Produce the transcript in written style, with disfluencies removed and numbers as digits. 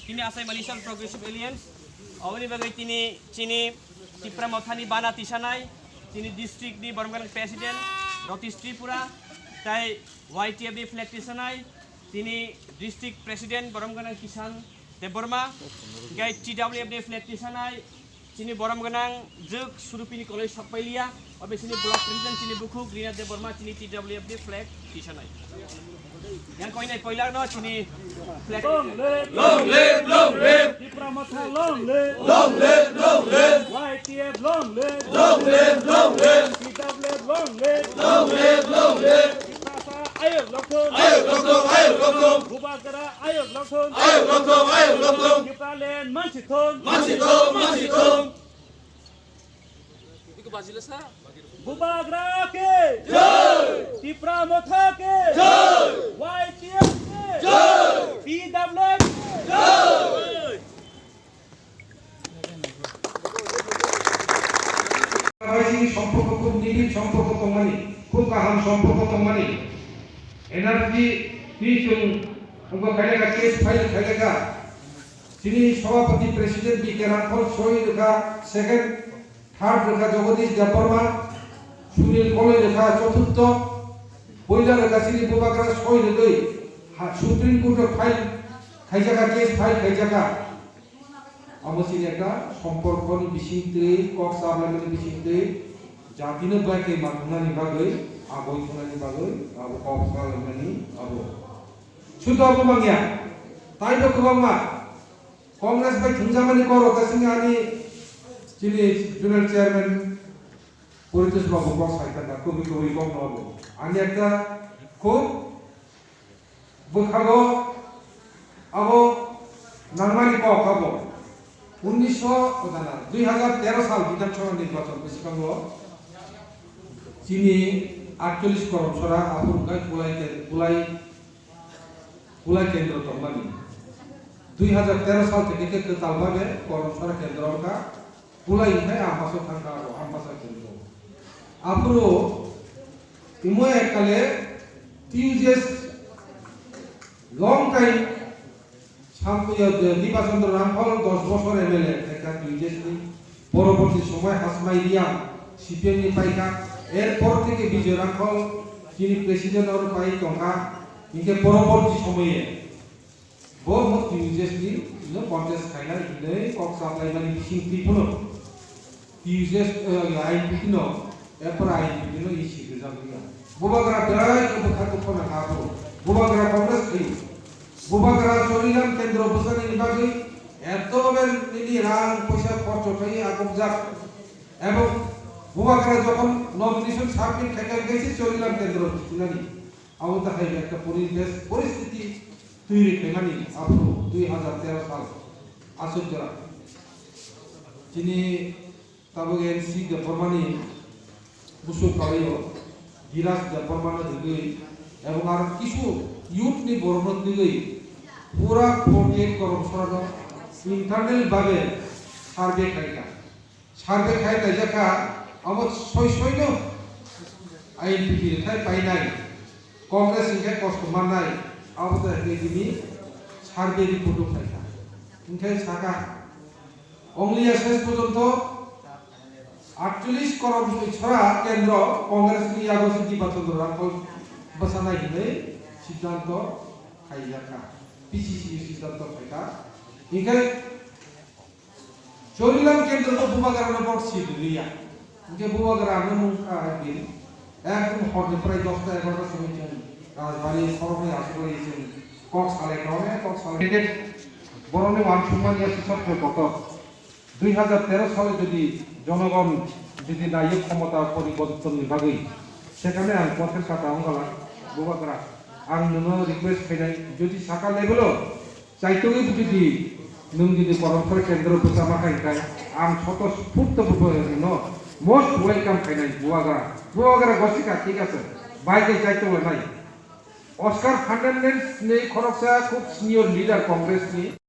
তিনি Asai Malaysian Progressive Alliance awani bagai Chini Tipra Mothani Bana Tisanai Chini district ni Boromganang President Northeast Tripura tai YTFD flag Tisanai Chini district president Boromganang Kisan Deborma gai TWFD flag Tisanai Chini Boromganang Juk Surupini College Sapailia abe sini block president Chini Bukuk Rina Deborma Chini TWFD flag Tisanai yang kau ini poilar no Chini flag long live Tipra Motha long live YTF long live TWF long live ayo lokthon Bubagara ayo lokthon Tipra land Mansithon itu bajile sa Bubagara ke jai Tipra Motha ke jai YTF ke jai TWF ke jai রাজনৈতিক সম্পর্ক খুব নিবিড় সম্পর্ক তমানি খুব কাহাম সম্পর্ক তমানি energy পিছুং हमको खाइलेगा case file खाइलेगा তিনি সভাপতি প্রেসিডেন্ট বি কে রাখল সই রেখা সেকেন্ড থার্ড রেখা জগদীশ দেববর্মা সুনীল কলেজ রেখা চতুর্থ পয়লা রেখা শ্রী বুবাগরা সই রেগই সুপ্রিম কোর্ট ফাইল খাইজাকা কেস ফাইল খাইজাকা অবশ্যই একটা সম্পর্কনি বিশিংতে কক্স আবলানি বিশিংতে জাতিনো বাইকে মাননানি বাগৈ আগৈ থনানি বাগৈ আবো কক্স আবলানি আবো শুধু অপমানিয়া তাই তো কবামা কংগ্রেস বাই থুংজামানি করো কাসিংনি আনি যিনি জুনিয়র চেয়ারম্যান পরিতোষ বাবু কক্স হাইতানা কবি কম বাবু আনি একটা খুব বখাগো আবো নারমানি কক আবো 2013 সাল বিধানসভা নির্বাচন পশ্চিমবঙ্গ চিনি 48 করম সরা আফুরগাই কুলাই কেন্দ্র তমানি 2013 সাল থেকে কে তালবাবে করম সরা কেন্দ্রকা কুলাই है आमासो थांगा आमासा केंद्र आपुरो इमो एकले টিউজেস লং টাইম নির্বাচন রামফল 10 বছর এমএলএ একটা টিউজেসনি পরবর্তী সময় হাসমাই রিয়াম সিপিএম নি পাইকা এরপর থেকে বিজয় রামফল যিনি প্রেসিডেন্ট আর পাই টঙ্কা ইনকে পরবর্তী সময়ে বহু টিউজেসনি ইনো কন্টেস্ট খাইলা ইনে কক্স সাপ্লাই মানে বিশিং ত্রিপুনো টিউজেস আইপিনো এরপর আইপিনো ইসি গজামিয়া বুবাগরা বেড়াই কবখাতো ফনা কাবো বুবাগরা কংগ্রেস খাই বুবাগরা চরিলাম কেন্দ্র বসানি নিবাগৈ এতবের নিনি রাং পয়সা খরচ খাই আগবজাক এবং বুবাগরা যখন নমিনেশন সাবমিট খাইকাল গেছে চরিলাম কেন্দ্র বসানি আওতা হাই একটা পরিস্থিতি তৈরি খাইলানি আপু 2013 সাল আসুজরা যিনি তাবগ এনসি দেববর্মানি বুসু কালিও গিরাজ দেববর্মানে দিগৈ এবং আর কিছু ইউথ নি বর্মন দিগৈ পুরা 48 করম সরা ইন্টারনাল ভাবে সার্ভে খাইতা জাকা আমত সয়সৈন আইএনপি রেখাই পাইনাই কংগ্রেস ইনকে কষ্ট মাননাই আবতা হেদিনি সার্ভে রিপোর্ট খাইতা ইনকে সাকা অংলিয়া শেষ পর্যন্ত 48 করম ছড়া কেন্দ্র কংগ্রেস নি আগসি নির্বাচন রাখল বসানাই হিনে সিদ্ধান্ত খাইজাকা পিসিসি সিদ্ধান্ত খাইতা ইনকে চরিলাম কেন্দ্র তো বুবাগরা নম্বর সিলিয়া ইনকে বুবাগরা নমুকা দিন একদম হরদে প্রায় 10টা 11টা সময় রাজবাড়ি সরমে আসলেছেন কক্স আলে বরণে মান সম্মানীয় শিক্ষক কত 2013 সালে যদি জনগণ যদি নায়ক ক্ষমতা পরিবর্তন বিভাগই সেখানে আং পথের সাথে অঙ্গলা বুবাগরা आं नोङो रिक्वेस्ट खाइनाय जुदि साका लेभेल चाइतोगै जुदि नों जुदि परम्पर केंद्र बसामा खाइखाय आं स्वतःस्फूर्त नो मोस्ट वेलकाम खाइनाय बुवागरा गसिका ठीक আছে বাইরে চাইতো নাই অস্কার ফার্নান্ডেজ নে খরকসা খুব সিনিয়র লিডার কংগ্রেস নি